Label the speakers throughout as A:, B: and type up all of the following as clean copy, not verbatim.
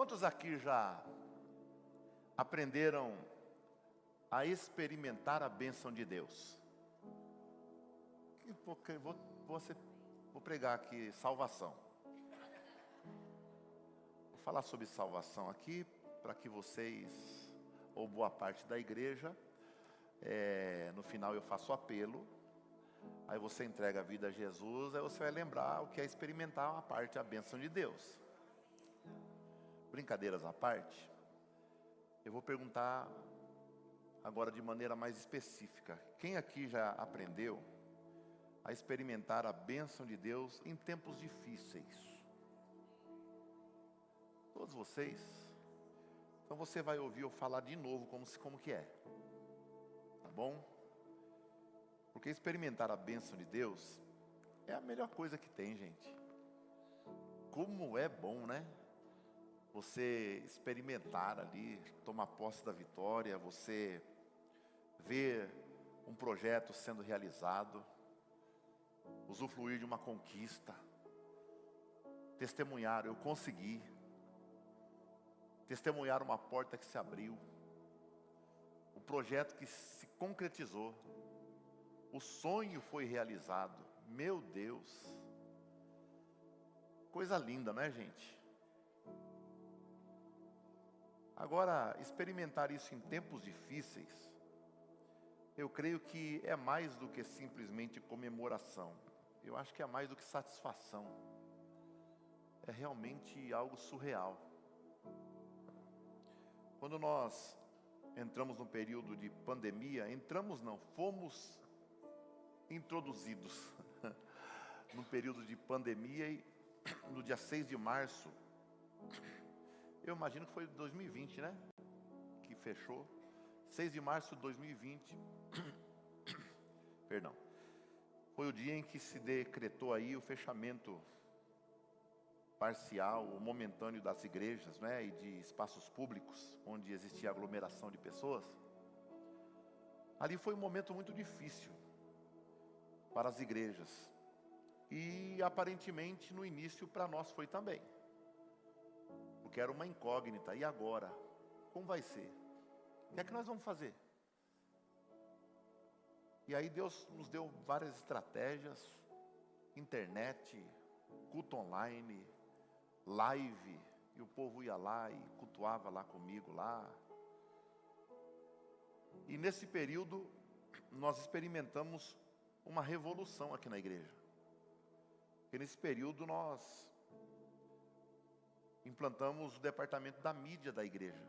A: Quantos aqui já aprenderam a experimentar a bênção de Deus? Vou pregar aqui salvação. Vou falar sobre salvação aqui, para que vocês, ou boa parte da igreja, no final eu faço apelo, aí você entrega a vida a Jesus, aí você vai lembrar o que é experimentar uma parte da bênção de Deus. Brincadeiras à parte, eu vou perguntar agora de maneira mais específica. Quem aqui já aprendeu a experimentar a bênção de Deus em tempos difíceis? Todos vocês? Então você vai ouvir eu falar de novo como que é. Tá bom? Porque experimentar a bênção de Deus é a melhor coisa que tem, gente. Como é bom, né? Você experimentar ali, tomar posse da vitória, você ver um projeto sendo realizado, usufruir de uma conquista, testemunhar, eu consegui, testemunhar uma porta que se abriu, o projeto que se concretizou, o sonho foi realizado. Meu Deus, coisa linda, não é, gente? Agora, experimentar isso em tempos difíceis, eu creio que é mais do que simplesmente comemoração. Eu acho que é mais do que satisfação. É realmente algo surreal. Quando nós entramos num período de pandemia, fomos introduzidos num período de pandemia e no dia 6 de março, eu imagino que foi 2020, né? Que fechou. 6 de março de 2020. Perdão. Foi o dia em que se decretou aí o fechamento parcial ou momentâneo das igrejas, né? E de espaços públicos, onde existia aglomeração de pessoas. Ali foi um momento muito difícil para as igrejas. E aparentemente no início para nós foi também. Porque era uma incógnita. E agora? Como vai ser? O que é que nós vamos fazer? E aí Deus nos deu várias estratégias. Internet, culto online, live. E o povo ia lá e cultuava lá comigo lá. E nesse período nós experimentamos uma revolução aqui na igreja. Porque nesse período nós implantamos o departamento da mídia da igreja.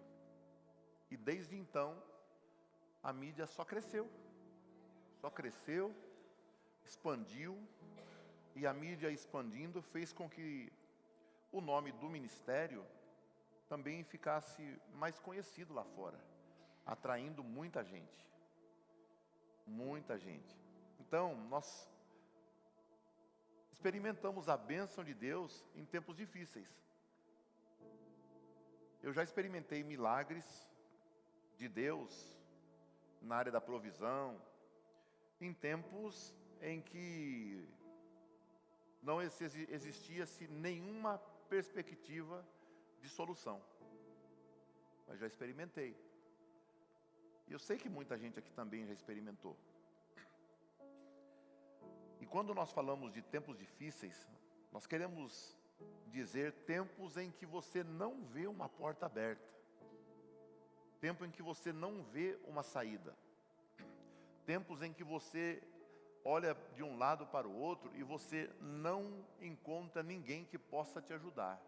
A: E desde então, a mídia só cresceu, expandiu. E a mídia expandindo fez com que o nome do ministério também ficasse mais conhecido lá fora, atraindo muita gente. Muita gente. Então, nós experimentamos a bênção de Deus em tempos difíceis. Eu já experimentei milagres de Deus na área da provisão, em tempos em que não existia-se nenhuma perspectiva de solução. Mas já experimentei. E eu sei que muita gente aqui também já experimentou. E quando nós falamos de tempos difíceis, nós queremos dizer tempos em que você não vê uma porta aberta. Tempo em que você não vê uma saída. Tempos em que você olha de um lado para o outro e você não encontra ninguém que possa te ajudar.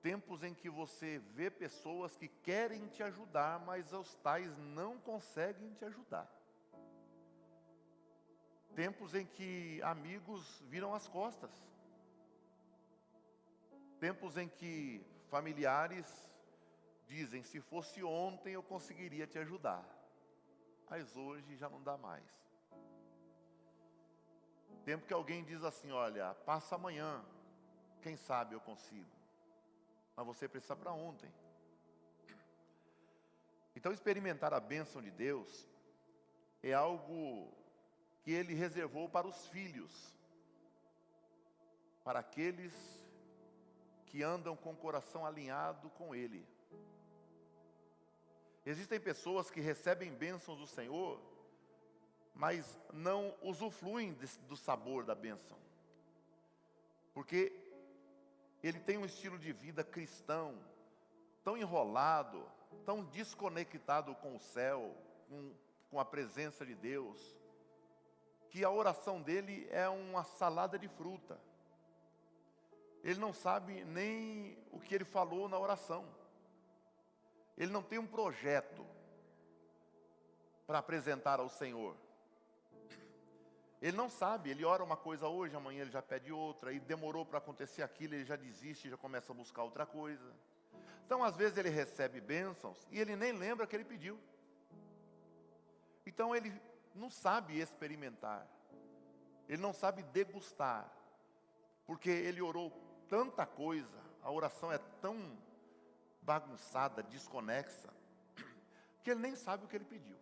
A: Tempos em que você vê pessoas que querem te ajudar, mas os tais não conseguem te ajudar. Tempos em que amigos viram as costas. Tempos em que familiares dizem, se fosse ontem eu conseguiria te ajudar. Mas hoje já não dá mais. Tempo que alguém diz assim, olha, passa amanhã, quem sabe eu consigo. Mas você precisa para ontem. Então experimentar a bênção de Deus é algo que Ele reservou para os filhos. Para aqueles que andam com o coração alinhado com Ele. Existem pessoas que recebem bênçãos do Senhor, mas não usufruem do sabor da bênção, porque ele tem um estilo de vida cristão, tão enrolado, tão desconectado com o céu, com a presença de Deus, que a oração dele é uma salada de fruta. Ele não sabe nem o que ele falou na oração. Ele não tem um projeto para apresentar ao Senhor. Ele não sabe, ele ora uma coisa hoje, amanhã ele já pede outra, e demorou para acontecer aquilo, ele já desiste, já começa a buscar outra coisa. Então, às vezes ele recebe bênçãos e ele nem lembra que ele pediu. Então, ele não sabe experimentar, ele não sabe degustar, porque ele orou tanta coisa, a oração é tão bagunçada, desconexa, que ele nem sabe o que ele pediu.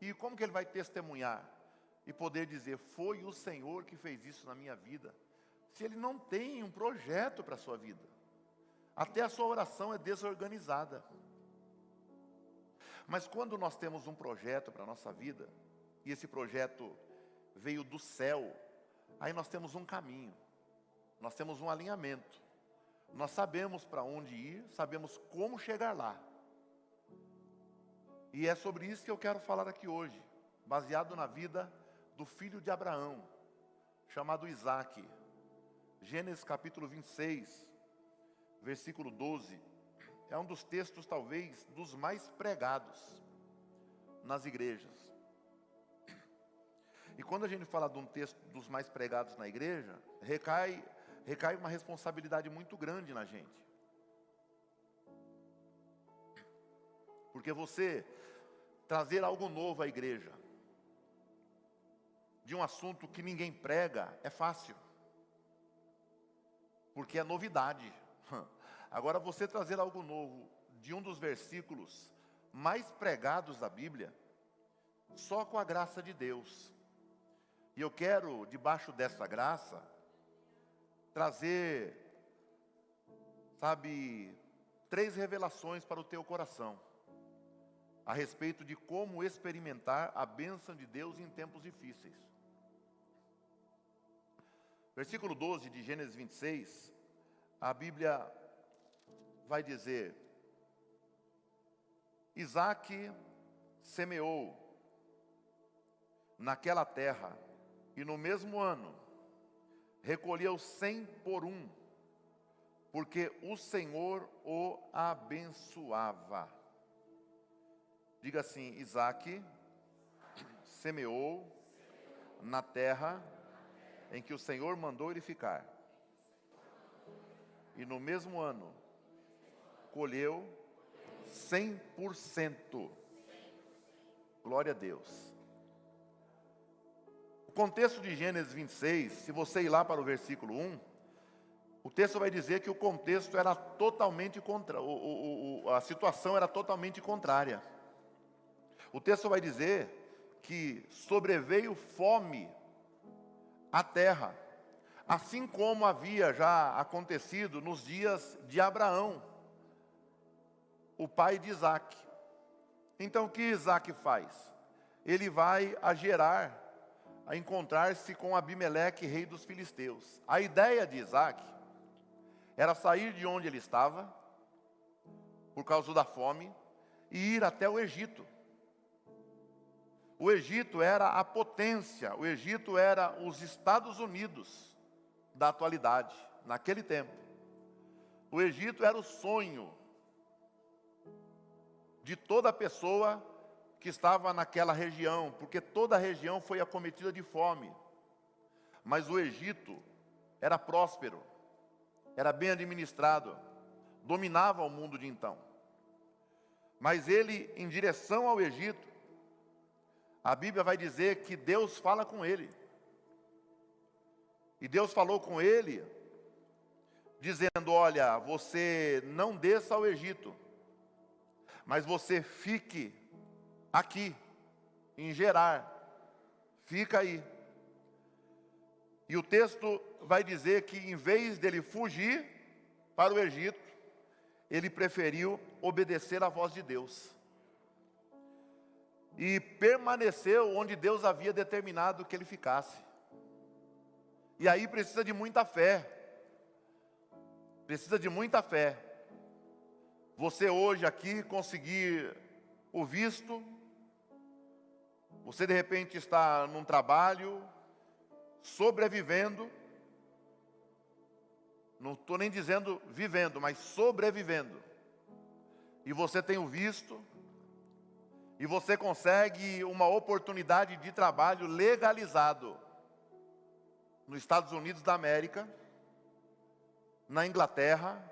A: E como que ele vai testemunhar e poder dizer, foi o Senhor que fez isso na minha vida, se ele não tem um projeto para a sua vida? Até a sua oração é desorganizada. Mas quando nós temos um projeto para a nossa vida, e esse projeto veio do céu, aí nós temos um caminho, nós temos um alinhamento, nós sabemos para onde ir, sabemos como chegar lá. E é sobre isso que eu quero falar aqui hoje, baseado na vida do filho de Abraão, chamado Isaque. Gênesis capítulo 26, versículo 12, é um dos textos talvez dos mais pregados nas igrejas. E quando a gente fala de um texto dos mais pregados na igreja, recai uma responsabilidade muito grande na gente. Porque você trazer algo novo à igreja, de um assunto que ninguém prega, é fácil, porque é novidade. Agora, você trazer algo novo de um dos versículos mais pregados da Bíblia, só com a graça de Deus. E eu quero, debaixo dessa graça, trazer, 3 revelações para o teu coração, a respeito de como experimentar a bênção de Deus em tempos difíceis. Versículo 12 de Gênesis 26, a Bíblia vai dizer: Isaque semeou naquela terra, e no mesmo ano recolheu 100 por um, porque o Senhor o abençoava. Diga assim: Isaque semeou na terra em que o Senhor mandou ele ficar, e no mesmo ano colheu 100%. Glória a Deus. O contexto de Gênesis 26, se você ir lá para o versículo 1, o texto vai dizer que o contexto era totalmente a situação era totalmente contrária. O texto vai dizer que sobreveio fome à terra, assim como havia já acontecido nos dias de Abraão, o pai de Isaque. Então, o que Isaque faz? Ele vai a Gerar, a encontrar-se com Abimeleque, rei dos filisteus. A ideia de Isaque era sair de onde ele estava, por causa da fome, e ir até o Egito. O Egito era a potência, o Egito era os Estados Unidos da atualidade, naquele tempo. O Egito era o sonho de toda pessoa que estava naquela região, porque toda a região foi acometida de fome. Mas o Egito era próspero, era bem administrado, dominava o mundo de então. Mas ele, em direção ao Egito, a Bíblia vai dizer que Deus fala com ele. E Deus falou com ele, dizendo: olha, você não desça ao Egito, mas você fique aqui, em Gerar, fica aí. E o texto vai dizer que em vez dele fugir, para o Egito, ele preferiu obedecer à voz de Deus. E permaneceu onde Deus havia determinado que ele ficasse. E aí precisa de muita fé. Precisa de muita fé. Você hoje aqui conseguir o visto, você de repente está num trabalho, sobrevivendo, não estou nem dizendo vivendo, mas sobrevivendo, e você tem o visto, e você consegue uma oportunidade de trabalho legalizado, nos Estados Unidos da América, na Inglaterra,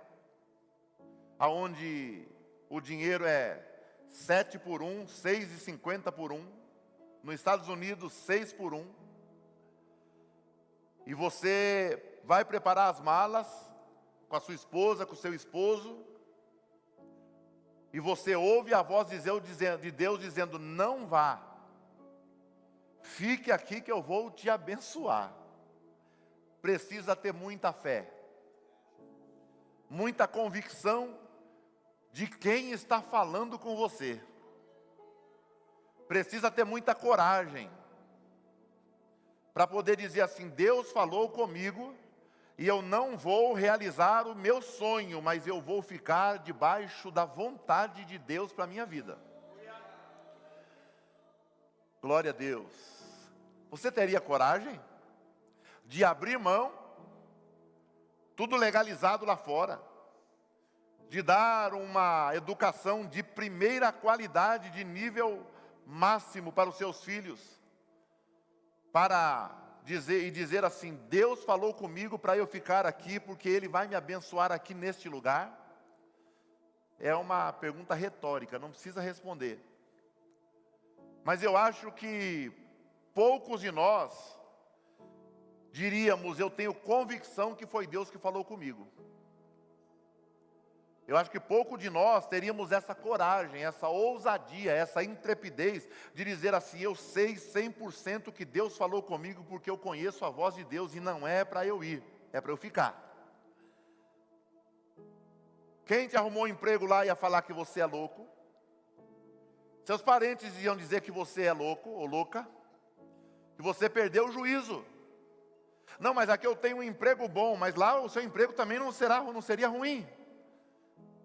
A: aonde o dinheiro é 7 por 1, 6,50 por 1, nos Estados Unidos 6 por 1, e você vai preparar as malas com a sua esposa, com o seu esposo, e você ouve a voz de Deus dizendo: não vá, fique aqui que eu vou te abençoar. Precisa ter muita fé, muita convicção de quem está falando com você. Precisa ter muita coragem para poder dizer assim: Deus falou comigo e eu não vou realizar o meu sonho, mas eu vou ficar debaixo da vontade de Deus para a minha vida. Glória a Deus. Você teria coragem de abrir mão, tudo legalizado lá fora, de dar uma educação de primeira qualidade, de nível máximo para os seus filhos, para dizer assim: Deus falou comigo para eu ficar aqui, porque Ele vai me abençoar aqui neste lugar? É uma pergunta retórica, não precisa responder. Mas eu acho que poucos de nós diríamos: eu tenho convicção que foi Deus que falou comigo. Eu acho que pouco de nós teríamos essa coragem, essa ousadia, essa intrepidez de dizer assim: eu sei 100% que Deus falou comigo, porque eu conheço a voz de Deus e não é para eu ir, é para eu ficar. Quem te arrumou um emprego lá ia falar que você é louco? Seus parentes iam dizer que você é louco ou louca? Que você perdeu o juízo. Não, mas aqui eu tenho um emprego bom, mas lá o seu emprego também não seria ruim.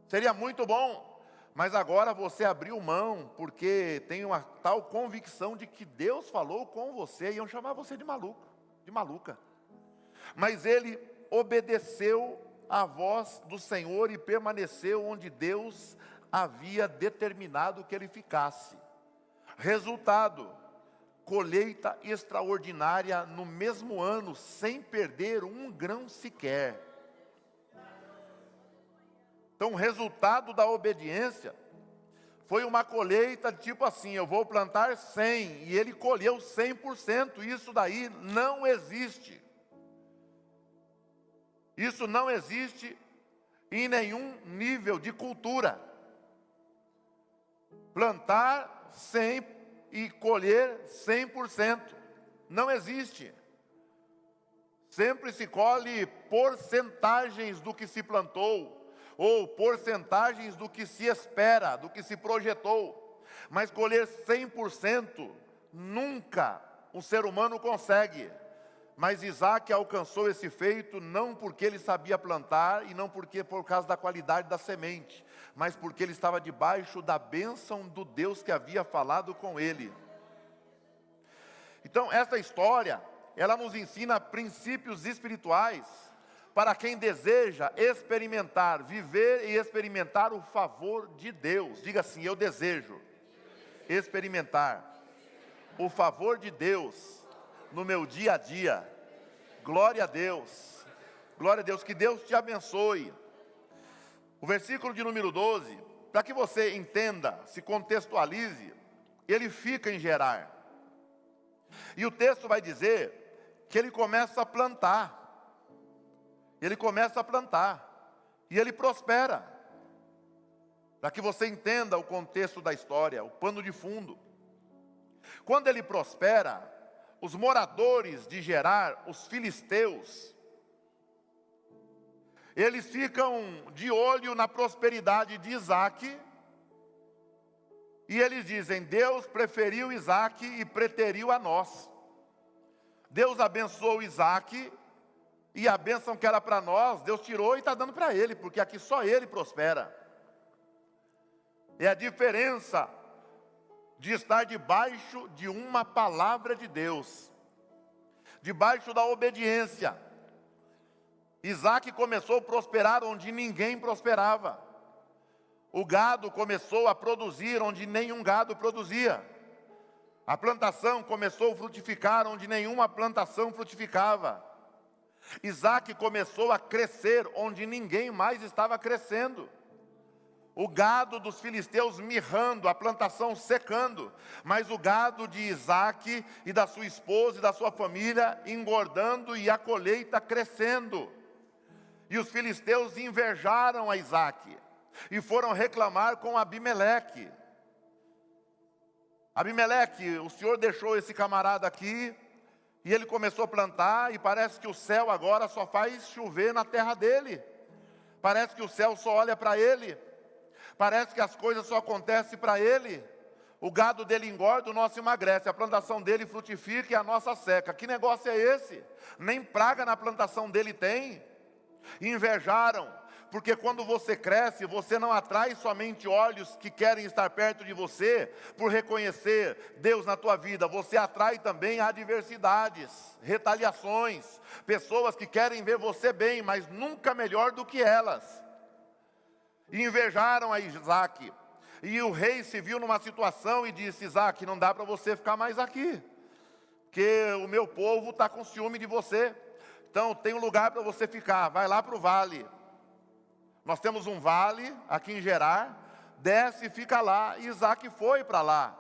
A: Seria muito bom, mas agora você abriu mão, porque tem uma tal convicção de que Deus falou com você, e iam chamar você de maluco, de maluca. Mas ele obedeceu à voz do Senhor e permaneceu onde Deus havia determinado que ele ficasse. Resultado: colheita extraordinária no mesmo ano, sem perder um grão sequer. Então, o resultado da obediência foi uma colheita tipo assim: eu vou plantar 100, e ele colheu 100%. Isso daí não existe. Isso não existe em nenhum nível de cultura. Plantar 100 e colher 100%. Não existe. Sempre se colhe porcentagens do que se plantou, ou porcentagens do que se espera, do que se projetou. Mas colher 100%, nunca um ser humano consegue. Mas Isaac alcançou esse feito não porque ele sabia plantar, e não porque por causa da qualidade da semente, mas porque ele estava debaixo da bênção do Deus que havia falado com ele. Então, esta história, ela nos ensina princípios espirituais para quem deseja experimentar, viver e experimentar o favor de Deus. Diga assim: eu desejo experimentar o favor de Deus no meu dia a dia. Glória a Deus. Glória a Deus. Que Deus te abençoe. O versículo de número 12, para que você entenda, se contextualize, ele fica em Gerar. E o texto vai dizer que ele começa a plantar. Ele começa a plantar, e ele prospera. Para que você entenda o contexto da história, o pano de fundo. Quando ele prospera, os moradores de Gerar, os filisteus, Eles ficam de olho na prosperidade de Isaac, e eles dizem: Deus preferiu Isaac e preteriu a nós. Deus abençoou Isaac, e a bênção que era para nós, Deus tirou e está dando para ele, porque aqui só ele prospera. É a diferença de estar debaixo de uma palavra de Deus, debaixo da obediência. Isaac começou a prosperar onde ninguém prosperava. O gado começou a produzir onde nenhum gado produzia. A plantação começou a frutificar onde nenhuma plantação frutificava. Isaac começou a crescer onde ninguém mais estava crescendo. O gado dos filisteus mirrando, a plantação secando, mas o gado de Isaac e da sua esposa e da sua família engordando e a colheita crescendo. E os filisteus invejaram a Isaac e foram reclamar com Abimeleque. Abimeleque, o senhor deixou esse camarada aqui, e ele começou a plantar, e parece que o céu agora só faz chover na terra dele. Parece que o céu só olha para ele. Parece que as coisas só acontecem para ele. O gado dele engorda, o nosso emagrece. A plantação dele frutifica e a nossa seca. Que negócio é esse? Nem praga na plantação dele tem. Invejaram, porque quando você cresce, você não atrai somente olhos que querem estar perto de você, por reconhecer Deus na tua vida. Você atrai também adversidades, retaliações, pessoas que querem ver você bem, mas nunca melhor do que elas. E invejaram a Isaac, e o rei se viu numa situação e disse: Isaac, não dá para você ficar mais aqui, porque o meu povo está com ciúme de você. Então tem um lugar para você ficar, vai lá para o vale. Nós temos um vale aqui em Gerar, desce e fica lá. E Isaac foi para lá.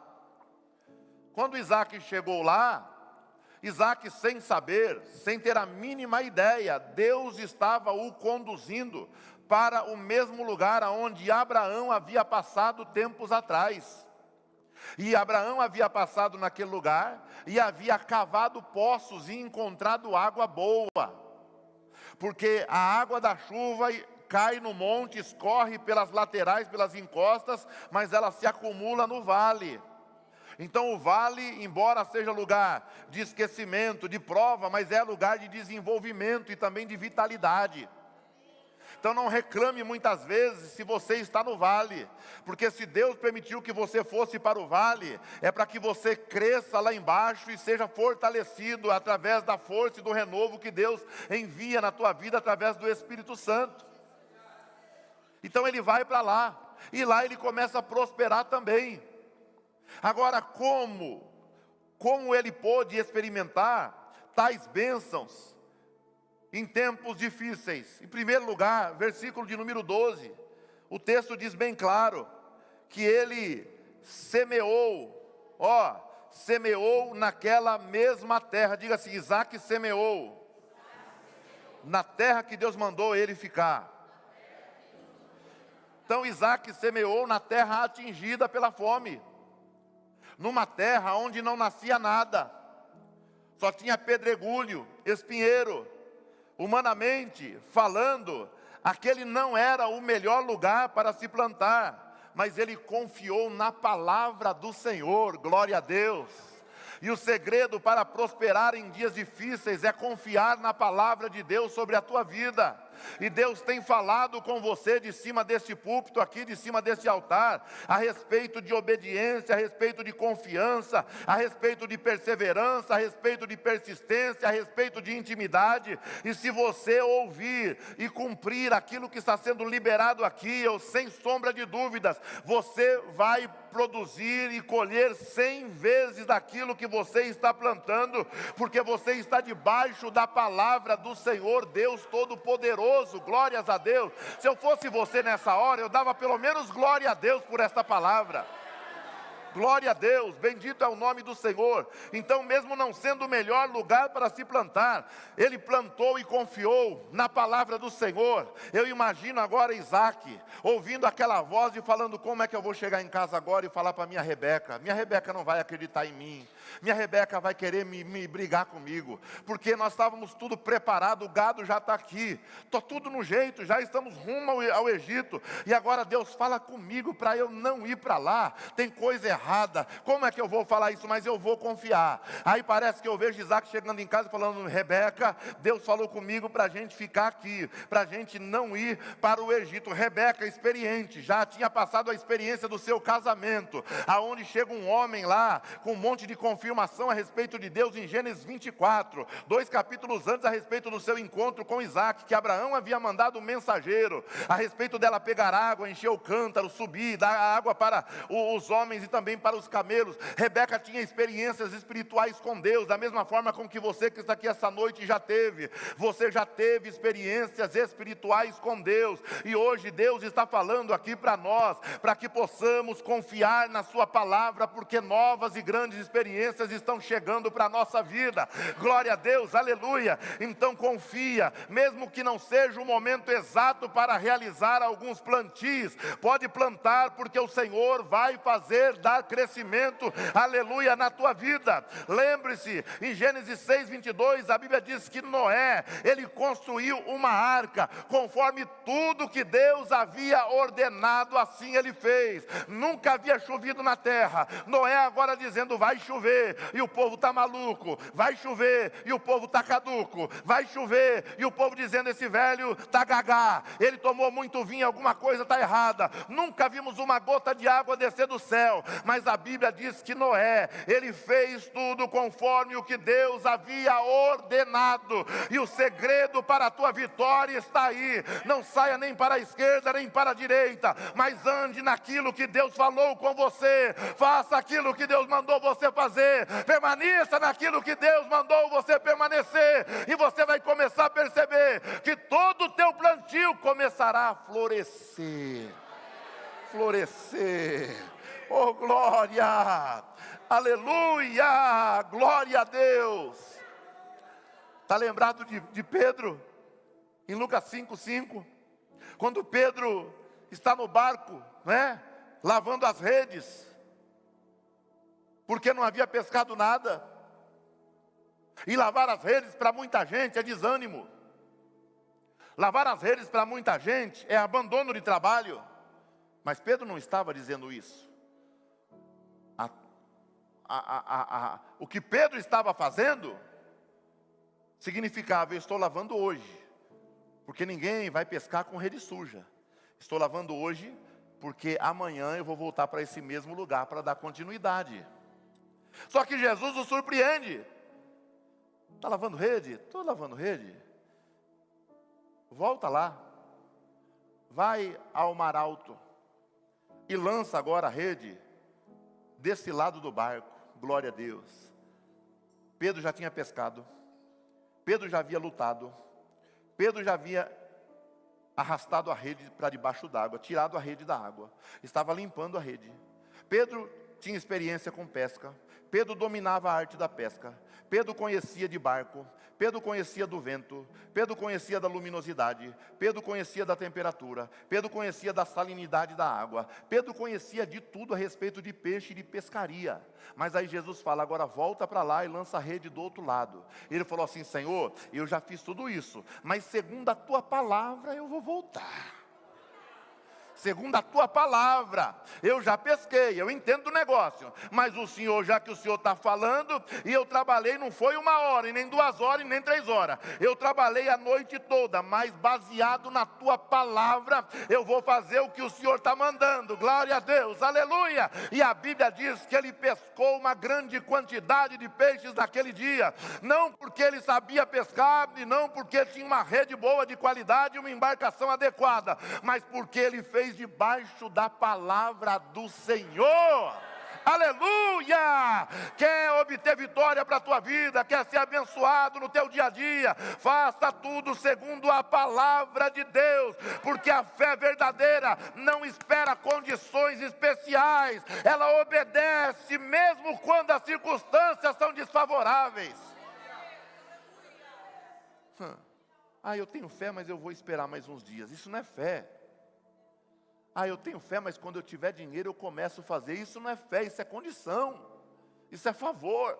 A: Quando Isaac chegou lá, Isaac, sem saber, sem ter a mínima ideia, Deus estava o conduzindo para o mesmo lugar aonde Abraão havia passado tempos atrás. E Abraão havia passado naquele lugar e havia cavado poços e encontrado água boa, porque a água da chuva cai no monte, escorre pelas laterais, pelas encostas, mas ela se acumula no vale. Então o vale, embora seja lugar de esquecimento, de prova, mas é lugar de desenvolvimento e também de vitalidade. Então não reclame muitas vezes se você está no vale, porque se Deus permitiu que você fosse para o vale, é para que você cresça lá embaixo e seja fortalecido através da força e do renovo que Deus envia na tua vida através do Espírito Santo. Então ele vai para lá, e lá ele começa a prosperar também. Agora, como ele pôde experimentar tais bênçãos em tempos difíceis? Em primeiro lugar, versículo de número 12, o texto diz bem claro, que ele semeou naquela mesma terra. Diga assim: Isaac semeou na terra que Deus mandou ele ficar. Então Isaac semeou na terra atingida pela fome, numa terra onde não nascia nada, só tinha pedregulho, espinheiro. Humanamente falando, aquele não era o melhor lugar para se plantar, mas ele confiou na palavra do Senhor. Glória a Deus. E o segredo para prosperar em dias difíceis é confiar na palavra de Deus sobre a tua vida. E Deus tem falado com você de cima deste púlpito aqui, de cima deste altar, a respeito de obediência, a respeito de confiança, a respeito de perseverança, a respeito de persistência, a respeito de intimidade. E se você ouvir e cumprir aquilo que está sendo liberado aqui, eu sem sombra de dúvidas, você vai produzir e colher 100 vezes daquilo que você está plantando, porque você está debaixo da palavra do Senhor Deus Todo-Poderoso. Glórias a Deus. Se eu fosse você nessa hora, eu dava pelo menos glória a Deus por esta palavra. Glória a Deus, bendito é o nome do Senhor. Então, mesmo não sendo o melhor lugar para se plantar, ele plantou e confiou na palavra do Senhor. Eu imagino agora Isaac ouvindo aquela voz e falando: como é que eu vou chegar em casa agora e falar para minha Rebeca não vai acreditar em mim, Minha Rebeca vai querer me brigar comigo, porque nós estávamos tudo preparado, o gado já está aqui, estou tudo no jeito, já estamos rumo ao Egito, e agora Deus fala comigo para eu não ir para lá, tem coisa errada, como é que eu vou falar isso? Mas eu vou confiar. Aí parece que eu vejo Isaac chegando em casa falando: Rebeca, Deus falou comigo para a gente ficar aqui, para a gente não ir para o Egito. Rebeca, experiente, já tinha passado a experiência do seu casamento, aonde chega um homem lá, com um monte de confirmação a respeito de Deus em Gênesis 24, 2 capítulos antes, a respeito do seu encontro com Isaac, que Abraão havia mandado um mensageiro, a respeito dela pegar água, encher o cântaro, subir, dar água para os homens e também para os camelos. Rebeca tinha experiências espirituais com Deus, da mesma forma com que você que está aqui essa noite já teve. Você já teve experiências espirituais com Deus, e hoje Deus está falando aqui para nós, para que possamos confiar na sua palavra, porque novas e grandes experiências estão chegando para a nossa vida. Glória a Deus, aleluia. Então confia, mesmo que não seja o momento exato para realizar alguns plantios, pode plantar, porque o Senhor vai fazer dar crescimento, aleluia, na tua vida. Lembre-se, em Gênesis 6:22, a Bíblia diz que Noé, ele construiu uma arca, conforme tudo que Deus havia ordenado, assim ele fez. Nunca havia chovido na terra. Noé agora dizendo: vai chover, e o povo está maluco, vai chover, e o povo está caduco, vai chover, e o povo dizendo: esse velho está gagá, ele tomou muito vinho, alguma coisa está errada. Nunca vimos uma gota de água descer do céu, mas a Bíblia diz que Noé, ele fez tudo conforme o que Deus havia ordenado, e o segredo para a tua vitória está aí. Não saia nem para a esquerda nem para a direita, mas ande naquilo que Deus falou com você, faça aquilo que Deus mandou você fazer, permaneça naquilo que Deus mandou você permanecer, e você vai começar a perceber que todo o teu plantio começará a florescer. Oh glória, aleluia, glória a Deus. Está lembrado de Pedro, em Lucas 5:5, quando Pedro está no barco, né, lavando as redes, porque não havia pescado nada. E lavar as redes para muita gente é desânimo. Lavar as redes para muita gente é abandono de trabalho. Mas Pedro não estava dizendo isso. O que Pedro estava fazendo significava: eu estou lavando hoje, porque ninguém vai pescar com rede suja. Estou lavando hoje, porque amanhã eu vou voltar para esse mesmo lugar para dar continuidade. Só que Jesus o surpreende. Está lavando rede? Estou lavando rede. Volta lá, vai ao mar alto e lança agora a rede desse lado do barco. Glória a Deus. Pedro já tinha pescado, Pedro já havia lutado, Pedro já havia arrastado a rede para debaixo d'água, tirado a rede da água, estava limpando a rede. Pedro tinha experiência com pesca, Pedro dominava a arte da pesca, Pedro conhecia de barco, Pedro conhecia do vento, Pedro conhecia da luminosidade, Pedro conhecia da temperatura, Pedro conhecia da salinidade da água, Pedro conhecia de tudo a respeito de peixe e de pescaria. Mas aí Jesus fala: agora volta para lá e lança a rede do outro lado. Ele falou assim: Senhor, eu já fiz tudo isso, mas segundo a tua palavra eu vou voltar. Segundo a tua palavra, eu já pesquei, eu entendo do negócio, mas o Senhor, já que o Senhor está falando, e eu trabalhei, não foi 1 hora, e nem 2 horas, e nem 3 horas, eu trabalhei a noite toda, mas baseado na tua palavra, eu vou fazer o que o Senhor está mandando. Glória a Deus, aleluia. E a Bíblia diz que ele pescou uma grande quantidade de peixes naquele dia, não porque ele sabia pescar, e não porque tinha uma rede boa de qualidade, uma embarcação adequada, mas porque ele fez debaixo da palavra do Senhor. Aleluia! Quer obter vitória para a tua vida, quer ser abençoado no teu dia a dia, faça tudo segundo a palavra de Deus, porque a fé verdadeira não espera condições especiais, ela obedece mesmo quando as circunstâncias são desfavoráveis. Eu tenho fé, mas eu vou esperar mais uns dias. Isso não é fé. Eu tenho fé, mas quando eu tiver dinheiro eu começo a fazer. Isso não é fé, isso é condição. Isso é favor.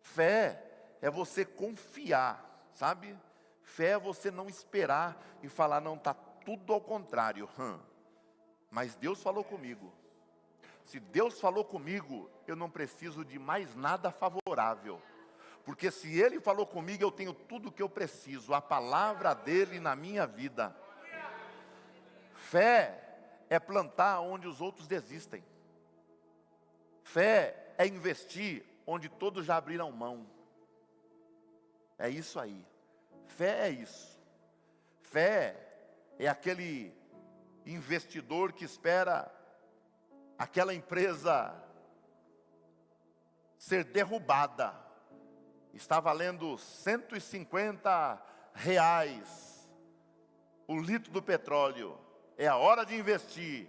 A: Fé é você confiar, sabe? Fé é você não esperar e falar, não, está tudo ao contrário. Mas Deus falou comigo. Se Deus falou comigo, eu não preciso de mais nada favorável. Porque se Ele falou comigo, eu tenho tudo o que eu preciso. A palavra dEle na minha vida. Fé é plantar onde os outros desistem. Fé é investir onde todos já abriram mão. É isso aí. Fé é isso. Fé é aquele investidor que espera aquela empresa ser derrubada. Está valendo R$150 o litro do petróleo. É a hora de investir.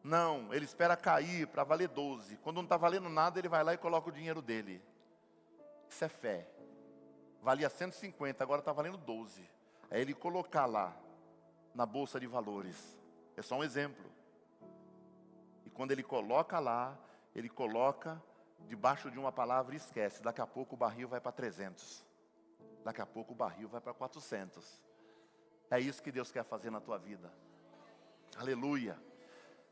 A: Não, ele espera cair para valer 12. Quando não está valendo nada, ele vai lá e coloca o dinheiro dele. Isso é fé. Valia 150, agora está valendo 12. É ele colocar lá, na bolsa de valores. É só um exemplo. E quando ele coloca lá, ele coloca debaixo de uma palavra e esquece. Daqui a pouco o barril vai para 300. Daqui a pouco o barril vai para 400. É isso que Deus quer fazer na tua vida. Aleluia.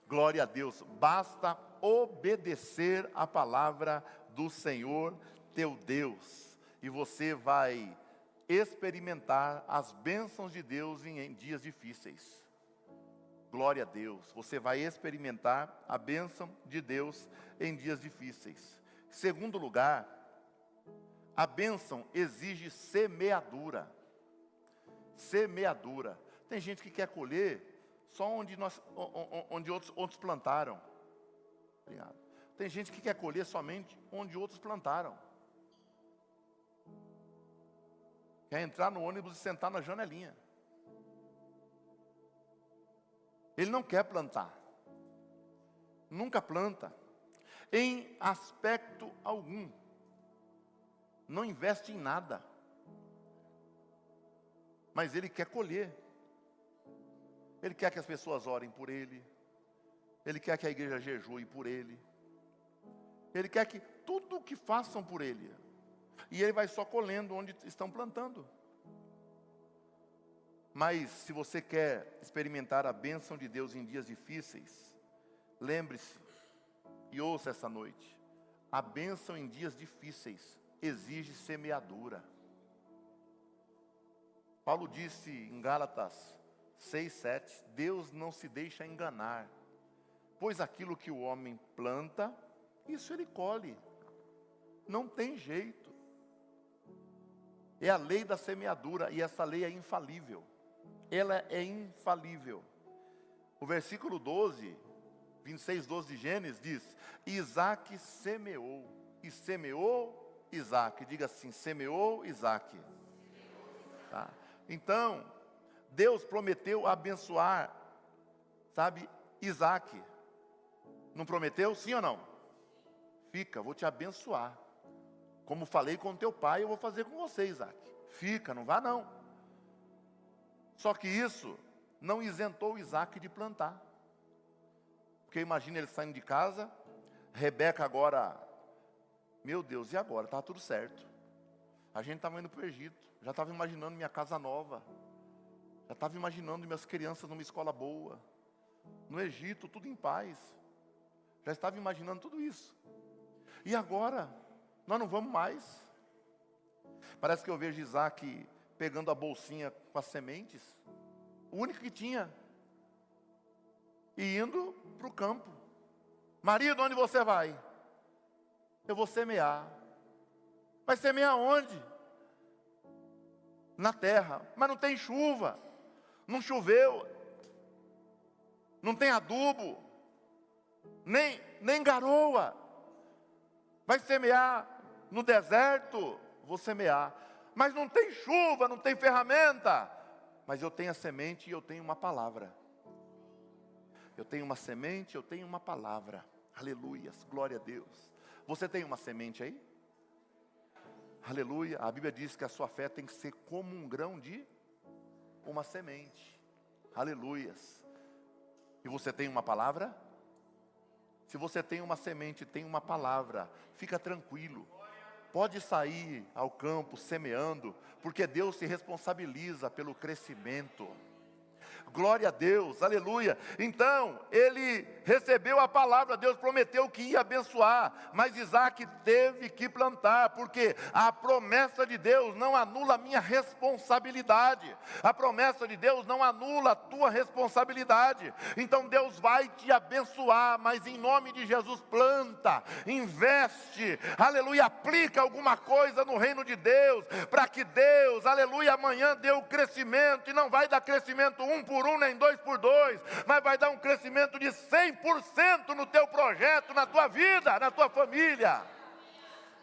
A: Glória a Deus. Basta obedecer a palavra do Senhor teu Deus. E você vai experimentar as bênçãos de Deus em dias difíceis. Glória a Deus. Você vai experimentar a bênção de Deus em dias difíceis. Segundo lugar, a bênção exige semeadura. Semeadura. Tem gente que quer colher só onde outros plantaram. Obrigado. Tem gente que quer colher somente onde outros plantaram. Quer entrar no ônibus e sentar na janelinha. Ele não quer plantar. Nunca planta. Em aspecto algum. Não investe em nada. Mas ele quer colher. Ele quer que as pessoas orem por ele. Ele quer que a igreja jejue por ele. Ele quer que tudo o que façam por ele. E ele vai só colhendo onde estão plantando. Mas se você quer experimentar a bênção de Deus em dias difíceis, lembre-se e ouça essa noite. A bênção em dias difíceis exige semeadura. Paulo disse em Gálatas 6:7, Deus não se deixa enganar, pois aquilo que o homem planta, isso ele colhe. Não tem jeito. É a lei da semeadura, e essa lei é infalível. Ela é infalível. O versículo 26:12 de Gênesis diz, Isaac semeou, e semeou Isaac. Diga assim, semeou Isaac. Tá? Então, Deus prometeu abençoar, sabe, Isaac. Não prometeu? Sim ou não? Fica, vou te abençoar. Como falei com teu pai, eu vou fazer com você, Isaac. Fica, não vá não. Só que isso não isentou Isaac de plantar. Porque imagina ele saindo de casa, Rebeca agora, meu Deus, e agora? Estava tudo certo. A gente estava indo para o Egito, já estava imaginando minha casa nova. Já estava imaginando minhas crianças numa escola boa. No Egito, tudo em paz. Já estava imaginando tudo isso. E agora, nós não vamos mais. Parece que eu vejo Isaac pegando a bolsinha com as sementes. O único que tinha. E indo para o campo. Marido, onde você vai? Eu vou semear. Vai semear onde? Na terra. Mas não tem chuva. Não choveu. Não tem adubo. Nem garoa. Vai semear no deserto? Vou semear. Mas não tem chuva, não tem ferramenta. Mas eu tenho a semente e eu tenho uma palavra. Eu tenho uma semente, eu tenho uma palavra. Aleluias, glória a Deus. Você tem uma semente aí? Aleluia. A Bíblia diz que a sua fé tem que ser como um grão de uma semente. Aleluias. E você tem uma palavra? Se você tem uma semente, tem uma palavra, fica tranquilo. Pode sair ao campo semeando, porque Deus se responsabiliza pelo crescimento. Glória a Deus, aleluia. Então, ele recebeu a palavra, Deus prometeu que ia abençoar, mas Isaac teve que plantar, porque a promessa de Deus não anula a minha responsabilidade, a promessa de Deus não anula a tua responsabilidade. Então Deus vai te abençoar, mas em nome de Jesus planta, investe, aleluia, aplica alguma coisa no reino de Deus, para que Deus, aleluia, amanhã dê o crescimento, e não vai dar crescimento 1 por 1, nem 2 por 2, mas vai dar um crescimento de 100% no teu projeto, na tua vida, na tua família.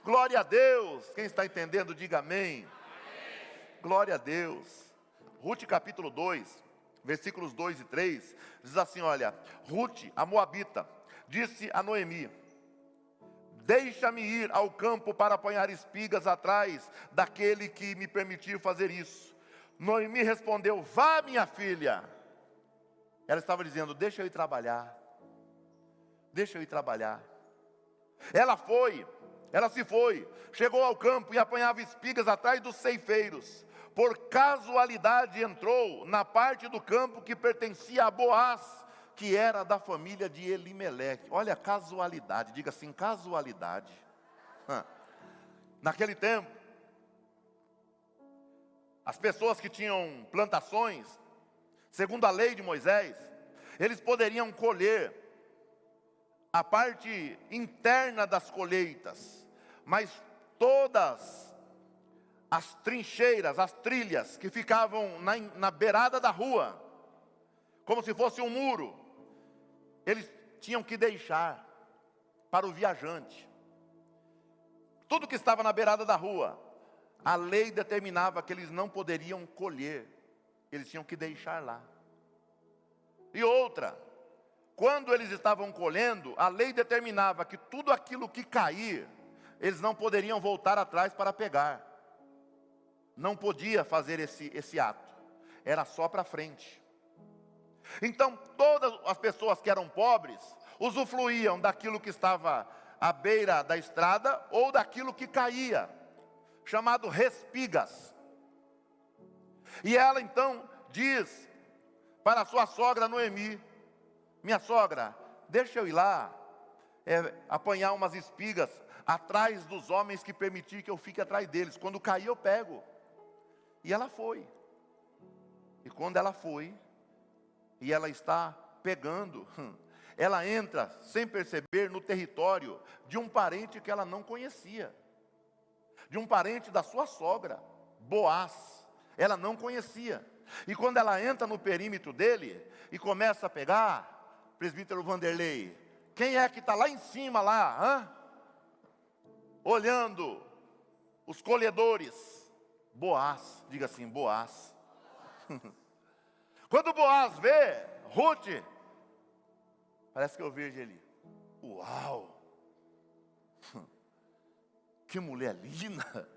A: Glória a Deus. Quem está entendendo, diga amém. Glória a Deus. Ruth capítulo 2, versículos 2 e 3, diz assim, olha, Ruth, a moabita, disse a Noemi: deixa-me ir ao campo para apanhar espigas atrás daquele que me permitiu fazer isso. Noemi respondeu: vá, minha filha. Ela estava dizendo: deixa eu ir trabalhar. Deixa eu ir trabalhar. Ela se foi, chegou ao campo e apanhava espigas atrás dos ceifeiros. Por casualidade entrou na parte do campo que pertencia a Boaz, que era da família de Elimeleque. Olha, casualidade, diga assim, casualidade. Naquele tempo, as pessoas que tinham plantações, segundo a lei de Moisés, eles poderiam colher a parte interna das colheitas, mas todas as trincheiras, as trilhas que ficavam na beirada da rua, como se fosse um muro, eles tinham que deixar para o viajante. Tudo que estava na beirada da rua, a lei determinava que eles não poderiam colher, eles tinham que deixar lá. E outra, quando eles estavam colhendo, a lei determinava que tudo aquilo que cair, eles não poderiam voltar atrás para pegar. Não podia fazer esse ato, era só para frente. Então todas as pessoas que eram pobres usufruíam daquilo que estava à beira da estrada ou daquilo que caía, chamado respigas. E ela então diz para sua sogra Noemi: minha sogra, deixa eu ir lá apanhar umas espigas atrás dos homens que permitir que eu fique atrás deles. Quando cair eu pego. E ela foi. E quando ela foi, e ela está pegando, ela entra sem perceber no território de um parente que ela não conhecia, de um parente da sua sogra, Boaz. Ela não conhecia. E quando ela entra no perímetro dele e começa a pegar, presbítero Vanderlei, quem é que está lá em cima lá, olhando os colhedores? Boaz, diga assim, Boaz. Quando Boaz vê Ruth, parece que eu vejo ele, uau, que mulher linda,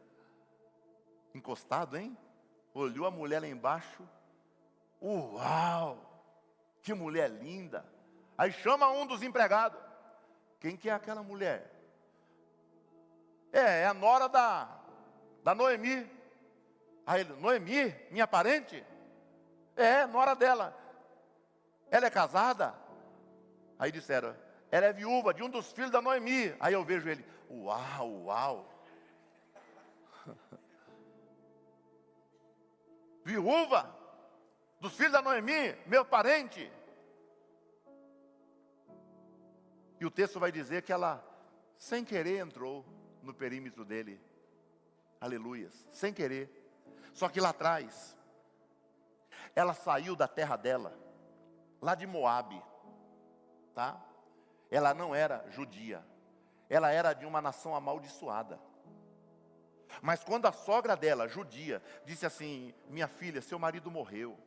A: encostado, hein? Olhou a mulher lá embaixo, uau, que mulher linda. Aí chama um dos empregados: quem que é aquela mulher? É a nora da Noemi. Aí ele: Noemi, minha parente? É, nora dela. Ela é casada? Aí disseram: ela é viúva de um dos filhos da Noemi. Aí eu vejo ele, uau, uau. Viúva dos filhos da Noemi, meu parente. E o texto vai dizer que ela, sem querer, entrou no perímetro dele. Aleluias, sem querer. Só que lá atrás, ela saiu da terra dela, lá de Moabe, tá? Ela não era judia, ela era de uma nação amaldiçoada. Mas quando a sogra dela, judia, disse assim: minha filha, seu marido morreu,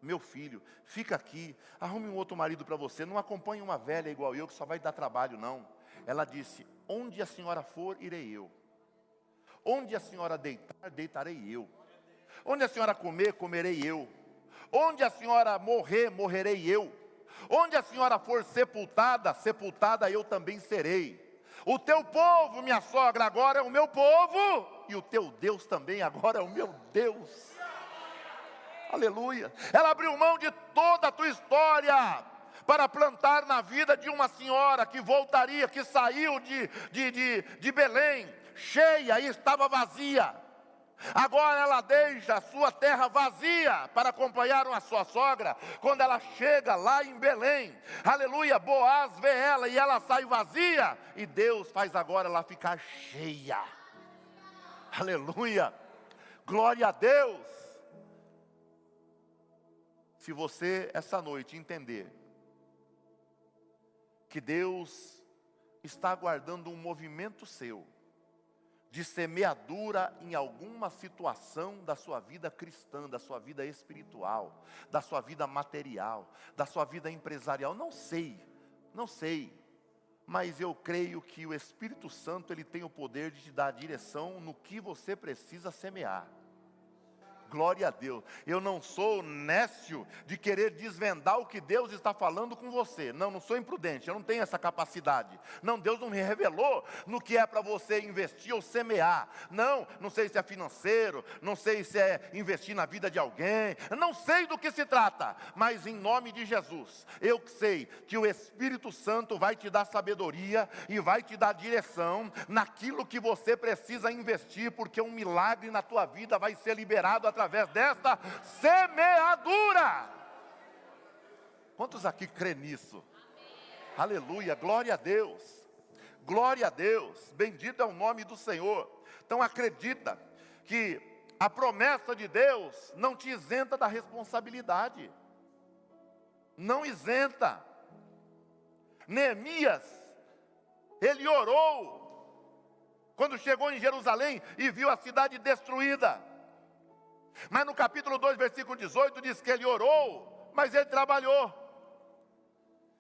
A: meu filho, fica aqui, arrume um outro marido para você, não acompanhe uma velha igual eu que só vai dar trabalho não. Ela disse: onde a senhora for, irei eu. Onde a senhora deitar, deitarei eu. Onde a senhora comer, comerei eu. Onde a senhora morrer, morrerei eu. Onde a senhora for sepultada, sepultada eu também serei. O teu povo, minha sogra, agora é o meu povo, e o teu Deus também agora é o meu Deus. Aleluia. Ela abriu mão de toda a tua história para plantar na vida de uma senhora que voltaria, que saiu de Belém, cheia e estava vazia. Agora ela deixa a sua terra vazia para acompanhar a sua sogra. Quando ela chega lá em Belém, aleluia, Boaz vê ela e ela sai vazia, e Deus faz agora ela ficar cheia. Aleluia, glória a Deus. Se você essa noite entender que Deus está aguardando um movimento seu de semeadura em alguma situação da sua vida cristã, da sua vida espiritual, da sua vida material, da sua vida empresarial, não sei, mas eu creio que o Espírito Santo, ele tem o poder de te dar a direção no que você precisa semear. Glória a Deus. Eu não sou nécio de querer desvendar o que Deus está falando com você. Não sou imprudente, eu não tenho essa capacidade. Não, Deus não me revelou no que é para você investir ou semear. Não sei se é financeiro, não sei se é investir na vida de alguém. Não sei do que se trata, mas em nome de Jesus, eu sei que o Espírito Santo vai te dar sabedoria e vai te dar direção naquilo que você precisa investir, porque um milagre na tua vida vai ser liberado através desta semeadura. Quantos aqui crê nisso? Aleluia, glória a Deus. Glória a Deus, bendito é o nome do Senhor. Então acredita que a promessa de Deus não te isenta da responsabilidade. Não isenta. Neemias, ele orou quando chegou em Jerusalém e viu a cidade destruída. Mas no capítulo 2, versículo 18, diz que ele orou, mas ele trabalhou.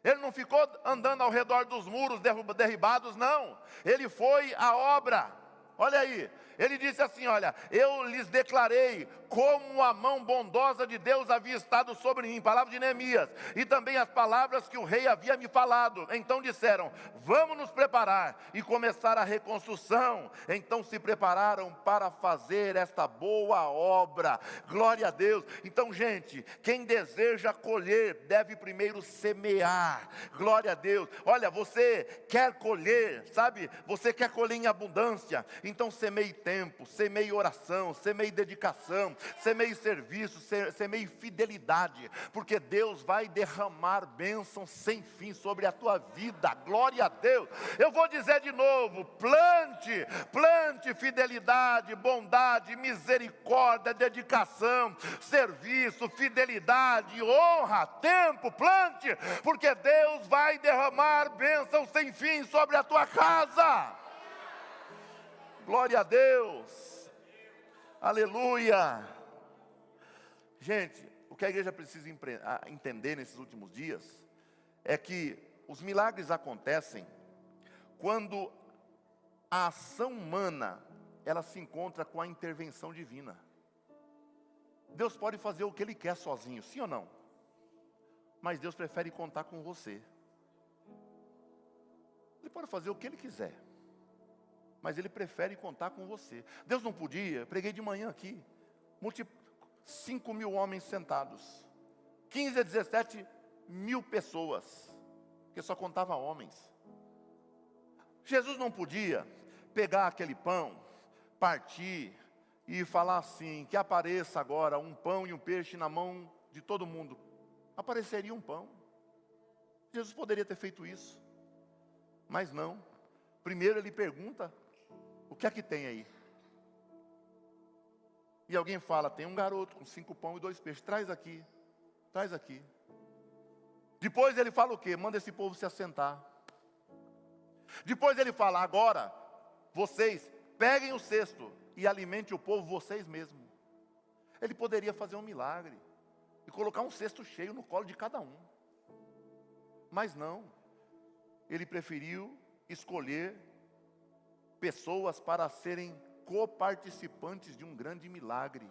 A: Ele não ficou andando ao redor dos muros derribados, não. Ele foi à obra. Olha aí, ele disse assim, olha, eu lhes declarei como a mão bondosa de Deus havia estado sobre mim, palavra de Neemias, e também as palavras que o rei havia me falado. Então disseram, vamos nos preparar e começar a reconstrução. Então se prepararam para fazer esta boa obra. Glória a Deus. Então, gente, quem deseja colher deve primeiro semear. Glória a Deus. Olha, você quer colher, sabe? Você quer colher em abundância. Então semeie tempo, semeie oração, semeie dedicação, semeie serviço, semeie fidelidade, porque Deus vai derramar bênção sem fim sobre a tua vida. Glória a Deus. Eu vou dizer de novo, plante fidelidade, bondade, misericórdia, dedicação, serviço, fidelidade, honra, tempo, plante, porque Deus vai derramar bênção sem fim sobre a tua casa. Glória a Deus, aleluia. Gente, o que a igreja precisa entender nesses últimos dias é que os milagres acontecem quando a ação humana ela se encontra com a intervenção divina. Deus pode fazer o que Ele quer sozinho, sim ou não? Mas Deus prefere contar com você. Ele pode fazer o que Ele quiser, mas Ele prefere contar com você. Deus não podia, preguei de manhã aqui, 5.000 homens sentados, 15 a 17 mil pessoas, que só contava homens. Jesus não podia pegar aquele pão, partir e falar assim, que apareça agora um pão e um peixe na mão de todo mundo. Apareceria um pão. Jesus poderia ter feito isso, mas não. Primeiro ele pergunta, o que é que tem aí? E alguém fala, tem um garoto com 5 pães e 2 peixes, traz aqui, traz aqui. Depois ele fala o quê? Manda esse povo se assentar. Depois ele fala, agora, vocês peguem o cesto e alimente o povo vocês mesmos. Ele poderia fazer um milagre e colocar um cesto cheio no colo de cada um. Mas não, ele preferiu escolher pessoas para serem coparticipantes de um grande milagre.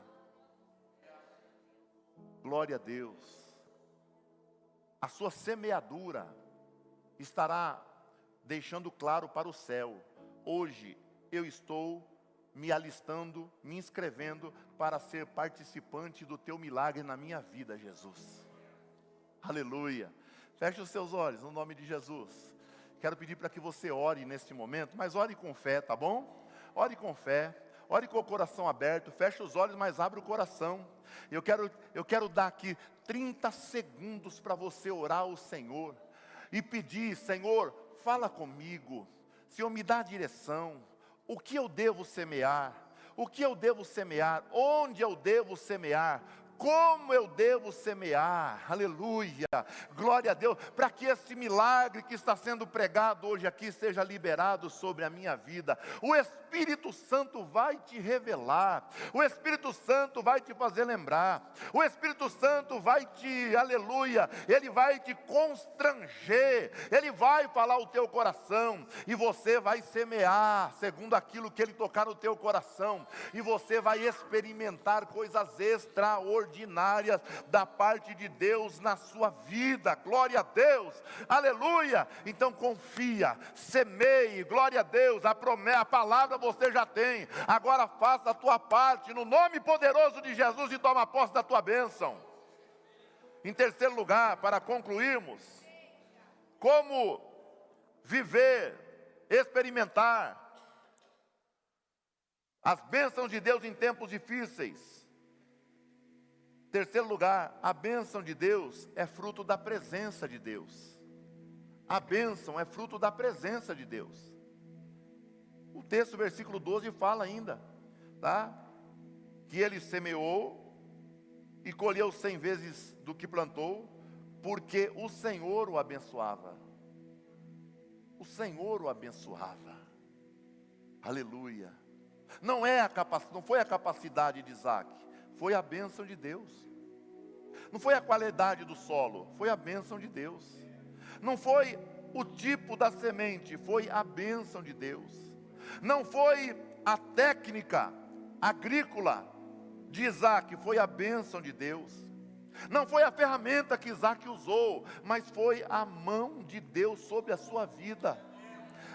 A: Glória a Deus. a sua semeadura estará deixando claro para o céu: hoje eu estou me alistando, me inscrevendo para ser participante do teu milagre na minha vida, Jesus. Aleluia. Feche os seus olhos no nome de Jesus. Quero pedir para que você ore neste momento, mas ore com fé, tá bom? Ore com fé, ore com o coração aberto, feche os olhos, mas abre o coração. Eu quero dar aqui 30 segundos para você orar ao Senhor e pedir: Senhor, fala comigo, Senhor, me dá a direção, o que eu devo semear, o que eu devo semear, onde eu devo semear, como eu devo semear, aleluia, glória a Deus, para que esse milagre que está sendo pregado hoje aqui seja liberado sobre a minha vida. O Espírito Santo vai te revelar, o Espírito Santo vai te fazer lembrar, o Espírito Santo vai te, aleluia, ele vai te constranger, ele vai falar o teu coração, e você vai semear segundo aquilo que ele tocar no teu coração, e você vai experimentar coisas extraordinárias da parte de Deus na sua vida. Glória a Deus, aleluia. Então confia, semeie, glória a Deus, a palavra você já tem, agora faça a tua parte no nome poderoso de Jesus e toma posse da tua bênção. Em terceiro lugar, para concluirmos, como viver, experimentar as bênçãos de Deus em tempos difíceis. Terceiro lugar, a bênção de Deus é fruto da presença de Deus. A bênção é fruto da presença de Deus. O texto, versículo 12, fala ainda, tá? Que ele semeou e colheu 100 vezes do que plantou, porque o Senhor o abençoava. O Senhor o abençoava. Aleluia. Não foi a capacidade de Isaac, foi a bênção de Deus. Não foi a qualidade do solo, foi a bênção de Deus. Não foi o tipo da semente, foi a bênção de Deus. Não foi a técnica agrícola de Isaac, foi a bênção de Deus. Não foi a ferramenta que Isaac usou, mas foi a mão de Deus sobre a sua vida.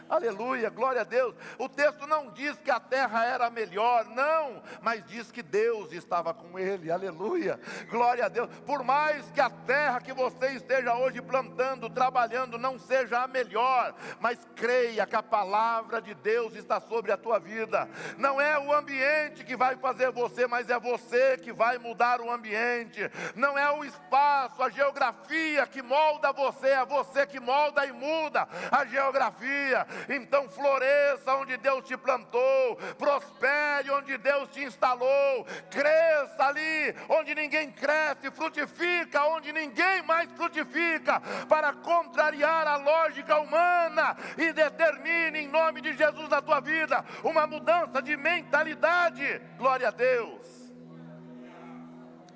A: Aleluia, glória a Deus. O texto não diz que a terra era melhor, não, mas diz que Deus estava com ele. Aleluia, glória a Deus. Por mais que a terra que você esteja hoje plantando, trabalhando, não seja a melhor, mas creia que a palavra de Deus está sobre a tua vida. Não é o ambiente que vai fazer você, mas é você que vai mudar o ambiente. Não é o espaço, a geografia que molda você, é você que molda e muda a geografia. Então floresça onde Deus te plantou, prospere onde Deus te instalou, cresça ali onde ninguém cresce, frutifica onde ninguém mais frutifica, para contrariar a lógica humana, e determine em nome de Jesus na tua vida uma mudança de mentalidade. Glória a Deus,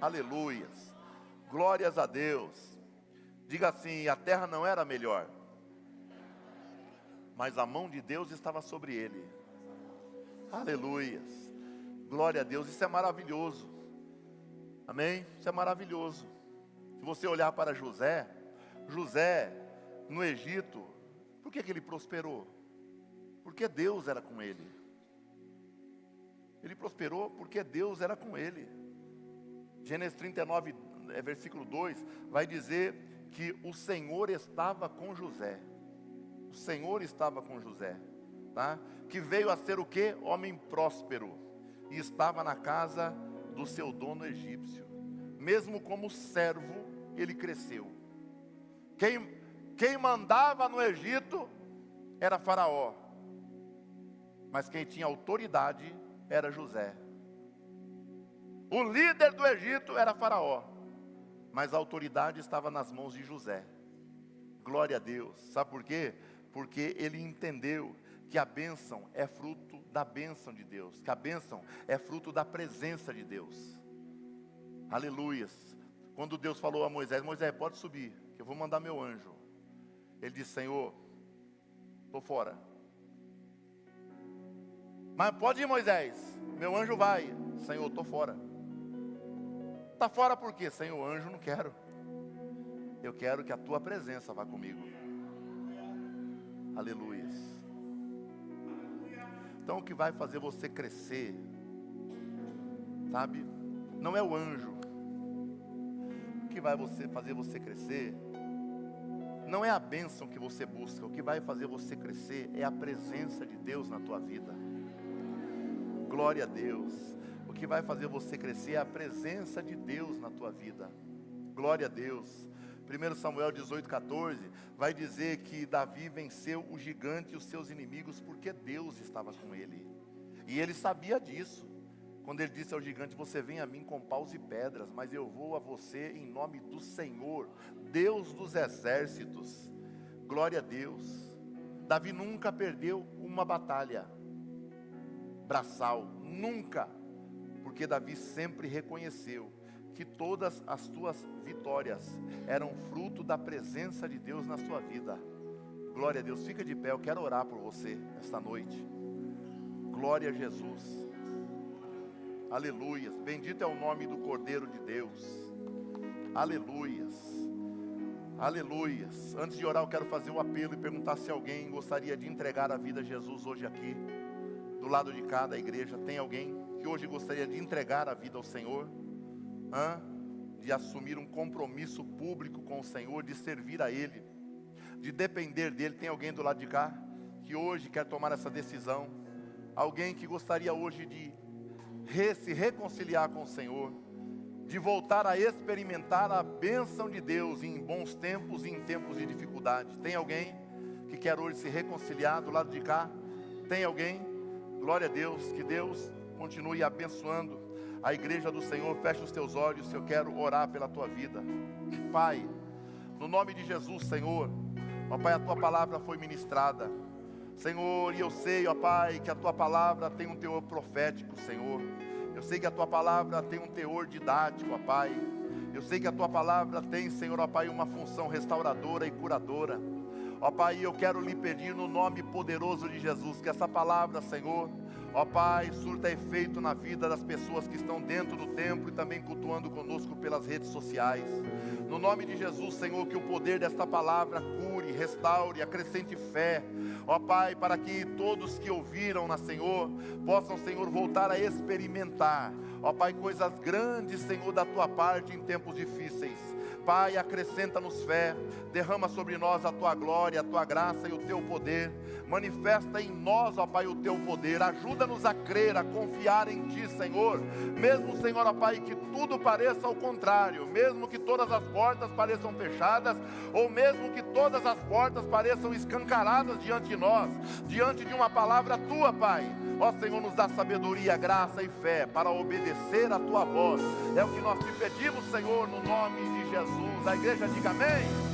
A: aleluias, glórias a Deus. Diga assim: a terra não era melhor, mas a mão de Deus estava sobre ele. Aleluias, glória a Deus. Isso é maravilhoso, amém? Isso é maravilhoso. Se você olhar para José no Egito, por que ele prosperou? Porque Deus era com ele. Ele prosperou porque Deus era com ele. Gênesis 39, versículo 2, vai dizer que o Senhor estava com José. O Senhor estava com José, tá? Que veio a ser o quê? Homem próspero, e estava na casa do seu dono egípcio. Mesmo como servo, ele cresceu. Quem mandava no Egito era Faraó, mas quem tinha autoridade era José. O líder do Egito era Faraó, mas a autoridade estava nas mãos de José. Glória a Deus. Sabe por quê? Porque ele entendeu que a bênção é fruto da bênção de Deus, que a bênção é fruto da presença de Deus. Aleluias. Quando Deus falou a Moisés: Moisés, pode subir, que eu vou mandar meu anjo. Ele disse: Senhor, estou fora. Mas pode ir, Moisés, meu anjo vai. Senhor, estou fora. Está fora por quê? Senhor, anjo não quero. eu quero que a tua presença vá comigo. Aleluias. Então o que vai fazer você crescer, sabe, não é o anjo. O que vai fazer você crescer não é a bênção que você busca. O que vai fazer você crescer é a presença de Deus na tua vida. Glória a Deus. O que vai fazer você crescer é a presença de Deus na tua vida. Glória a Deus. 1 Samuel 18,14 vai dizer que Davi venceu o gigante e os seus inimigos porque Deus estava com ele. E ele sabia disso. Quando ele disse ao gigante: você vem a mim com paus e pedras, mas eu vou a você em nome do Senhor, Deus dos exércitos. Glória a Deus. Davi nunca perdeu uma batalha braçal, nunca. Porque Davi sempre reconheceu que todas as tuas vitórias eram fruto da presença de Deus na sua vida. Glória a Deus. Fica de pé, eu quero orar por você esta noite. Glória a Jesus. Aleluias. Bendito é o nome do Cordeiro de Deus. Aleluias. Aleluias. Antes de orar, eu quero fazer um apelo e perguntar se alguém gostaria de entregar a vida a Jesus hoje aqui. Do lado de cá da igreja, tem alguém que hoje gostaria de entregar a vida ao Senhor? De assumir um compromisso público com o Senhor, de servir a Ele, de depender dEle. Tem alguém do lado de cá que hoje quer tomar essa decisão? Alguém que gostaria hoje de se reconciliar com o Senhor, de voltar a experimentar a bênção de Deus em bons tempos e em tempos de dificuldade? Tem alguém que quer hoje se reconciliar do lado de cá? Tem alguém? Glória a Deus. Que Deus continue abençoando a igreja do Senhor. Feche os teus olhos, eu quero orar pela tua vida. Pai, no nome de Jesus, Senhor, ó Pai, a tua palavra foi ministrada, Senhor, e eu sei, ó Pai, que a tua palavra tem um teor profético, Senhor. Eu sei que a tua palavra tem um teor didático, ó Pai. Eu sei que a tua palavra tem, Senhor, ó Pai, uma função restauradora e curadora. Ó Pai, eu quero lhe pedir no nome poderoso de Jesus, que essa palavra, Senhor, ó Pai, surta efeito na vida das pessoas que estão dentro do templo e também cultuando conosco pelas redes sociais. No nome de Jesus, Senhor, que o poder desta palavra cure, restaure, acrescente fé. Ó Pai, para que todos que ouviram na Senhor, possam, Senhor, voltar a experimentar, ó Pai, coisas grandes, Senhor, da tua parte em tempos difíceis. Pai, acrescenta-nos fé, derrama sobre nós a tua glória, a tua graça e o teu poder. Manifesta em nós, ó Pai, o teu poder. Ajuda-nos a crer, a confiar em ti, Senhor. Mesmo, Senhor, ó Pai, que tudo pareça ao contrário, mesmo que todas as portas pareçam fechadas, ou mesmo que todas as portas pareçam escancaradas diante de nós, diante de uma palavra tua, Pai. Ó Senhor, nos dá sabedoria, graça e fé para obedecer a tua voz. É o que nós te pedimos, Senhor, no nome de Jesus. A igreja diga amém.